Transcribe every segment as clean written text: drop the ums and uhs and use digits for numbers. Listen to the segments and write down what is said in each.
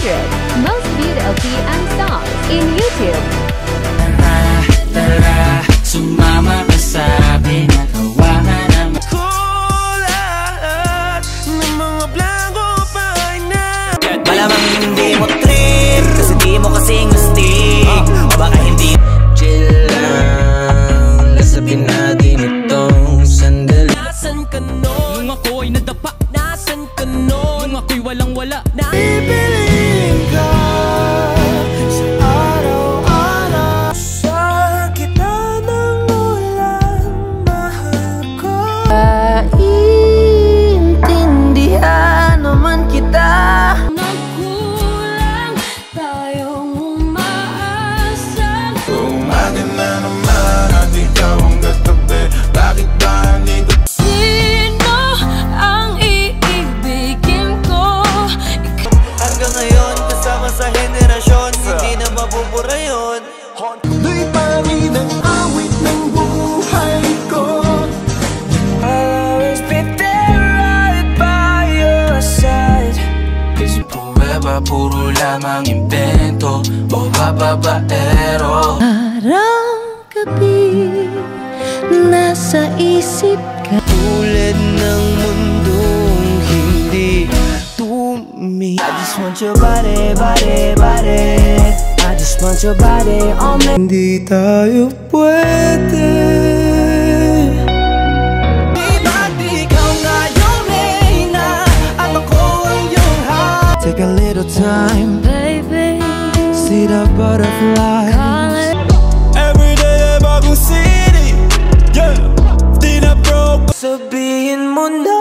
most viewed LP and songs in YouTube. Tara, sumama ka sa akin at hawakan ang kulat ng mga blanco pa na. Malamang hindi mo trip kasi di mo kasing astig. O baka hindi chill lang, lasapin natin itong sandali. Nasaan ka nun? Nung ako'y nadapa. Nasaan ka nun? Nung ako'y walang-wala. Bibiling ka sa araw-araw. Sa kita ng ulan, mahal ko. Intindihan naman kita. Nagkulang tayong umaasa. Umaga na naman at ikaw ang katabi. Bakit ba nito? Sino ang iibigin ko? Hanggang ngayon kasama sa henerasyon, hindi na mabubura yun. Tuloy pa rin ang awit ng buhay ko. Always be there right by your side. Kasi pruweba, puro lamang invento o bababaero. Araw-gabi, nasa isip ka. Tulad ng mundong hindi tumi. I just want your body, body, body. I just want your body on me. Hindi tayo pwede. Ba't ikaw nga yung reyna at ako ang iyong heart? Take a little time, Baby, see the butterfly. call it. Every day ay bagong city, yeah. Di na broke. Sabihin mo na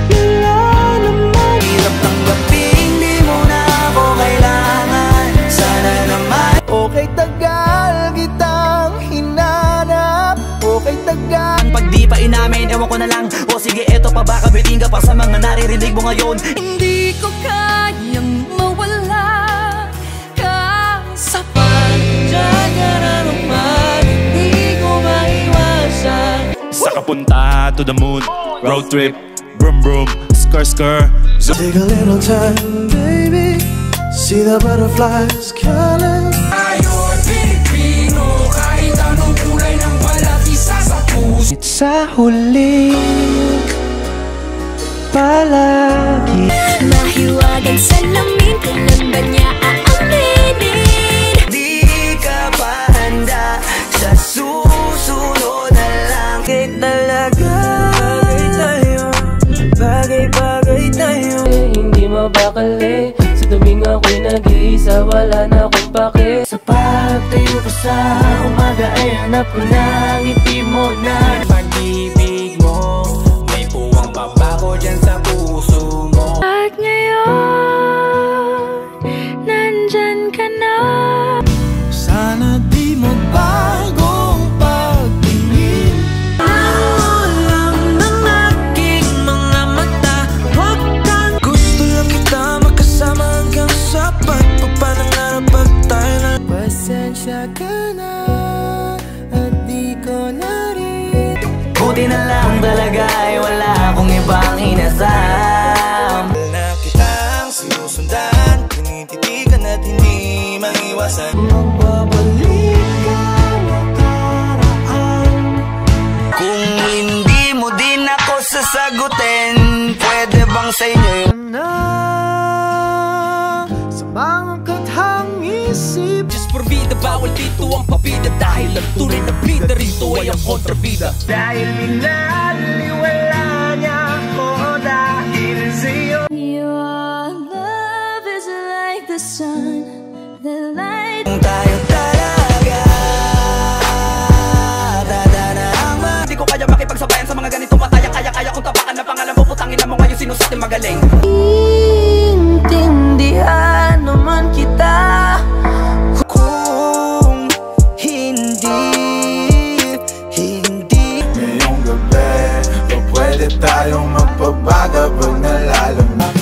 wala naman. Hirap tanggapin, di mo na ako kailangan. Sana naman. Okay, tagal kitang hinanap. Okay, tagal. Pag di pa inamin, ewan ko na lang. O sige, eto pa ba, kabitin ka pa sa mga naririnig mo ngayon. Hindi ko kayang mawala ka sa pagjaga na naman. Hindi ko maiwasan. Sa kapunta to the moon, road trip, brum brum, skr skr. Take a little time, baby. See the butterflies calling. Tayo'y Pilipino, kahit anong kulay ng balat, isa sa puso. Sa huli palagi. Mahiwagang salamin, kailan ba niya aaminin? Di ka pa handa sa susunod na lang. Kaya talaga bagay tayo. Hindi mabakali, sa tuwing ako'y nag-iisa, wala na akong pake. Sa pagtayo ko sa umaga ay hanap ko na ngiti mo na. Pag-ibig mo, may puwang papako dyan sa puso mo. At ngayon, nandyan ka na. Sana di magbagong pagtingin. Alam ng aking mga mata, huwag kang gusto lang kita makasama hanggang sa pagpapanangarap at tayo na. Pasensya ka na at di ko na rin. Buti na lang talaga ay wala akong ibang inasam. Na kitang sinusundan, tinititigan at hindi maiwasan. Magbabalik ka nakaraan. Kung hindi mo din ako sasagutin, pwede bang sa inyo yun? Sa mga kathang isip. Just for vida, bawal dito ang pabida. Dahil ang tunay na bida rito ay ang kontrabida. Dahil minaliwala niya ako dahil sa'yo. Your love is like the sun, the light. Kung tayo talaga tatanang ma. Hindi ko kaya makipagsabayan sa mga ganitong pataya. Kaya kung tapakan na pangalan mo, putangin na mo ngayon sino sa ating magaling. Intindihan naman kita. Kung hindi Ngayong gabi, o pwede tayong magpabaga pag nalalamang.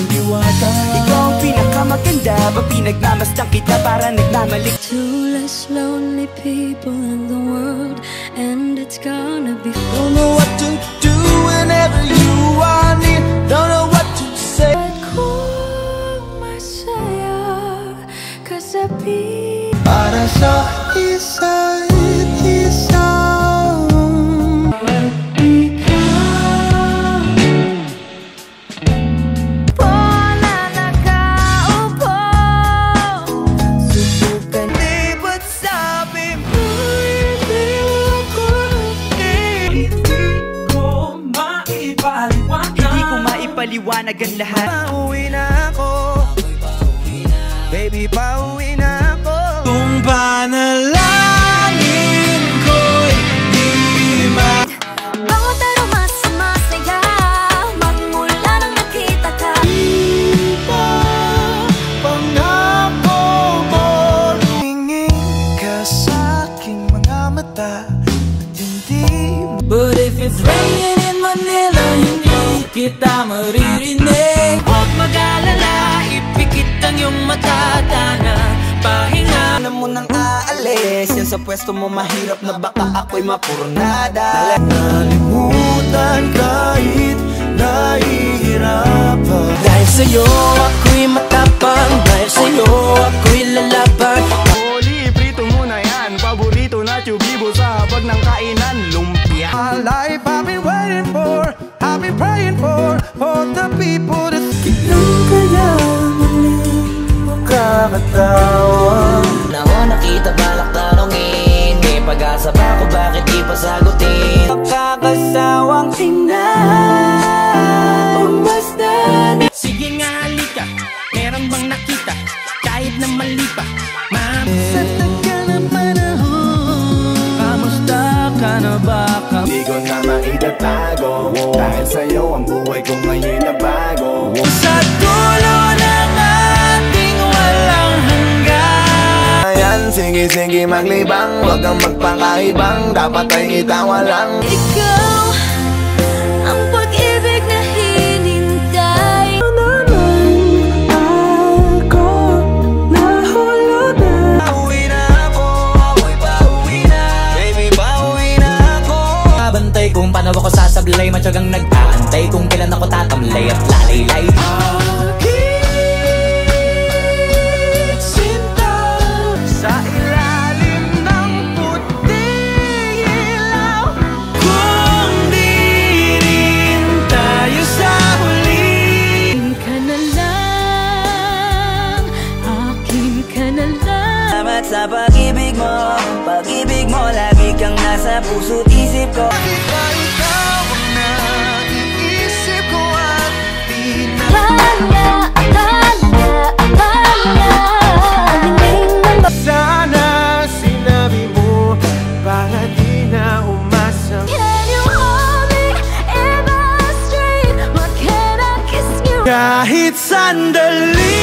ikaw ang pinakamaganda, pag pinagmamasdan kita para nagmamalik. Two less lonely people in the world, and it's gonna be fun. Don't know what to do whenever you are near. Don't know what to say. Kung be. Para sa isa't isa. Paliwanag ang lahat. Pauwi na ako, baby, pauwi na ako. Kung panalangin ko'y di ma Bawat araw mas masaya, magmula nang nakita ka. Pangako mo, tingin ka sa aking mga mata at hindi mo. But if it's raining in Manila, hindi kita maririnig. Huwag mag-alala, ipikit ang iyong mata, na pahinga. Alam mo nang aalis, yan sa pwesto mo mahirap na baka ako'y mapurnada. Nalimutan kahit nahihirapan. Dahil sa'yo ako'y matapang, dahil sa'yo ako'y lalaban. Oli, prito mo na yan, paborito na chubibo sa habag ng kainan, lumpia. My life I've been waiting for, I've been praying for the people to Nung kaya muling makakatawa. Na ako nakita balak tanongin, may pag-asa ba ako, bakit di pa sagutin? Makakasawang tingnan, umasdan. Sige nga halika, meron bang nakita, kahit na mali pa, ma'am? Sa tagal na panahon, kamusta ka na ba? Di ko na maitatago, dahil sa'yo ang buhay ko ngayon na bago. Sa dulo ng ating walang hanggan. Ayan, sige maglibang, huwag kang magpakaibang, dapat ay itawa lang. Ikaw ang pag-ibig na hinintay. Ako nahulog na. Pauwi na ako, ako'y pauwi na. Baby, pauwi na ako. Bantay kung paano ako sasablay, matyagang nag-aantay kung kailan ako tatamlay at lalaylay. Sinta sa ilalim ng puting ilaw. Kung di rin tayo sa huli. Akin ka na lang, akin ka na lang. Salamat sa pag-ibig mo, lagi kang nasa puso't isip ko. Bakit ba ikaw ang naiisip ko at di na sana sinabi mo para di na umasa. Can you hold me if I stray? What can I kiss you? Kahit sandali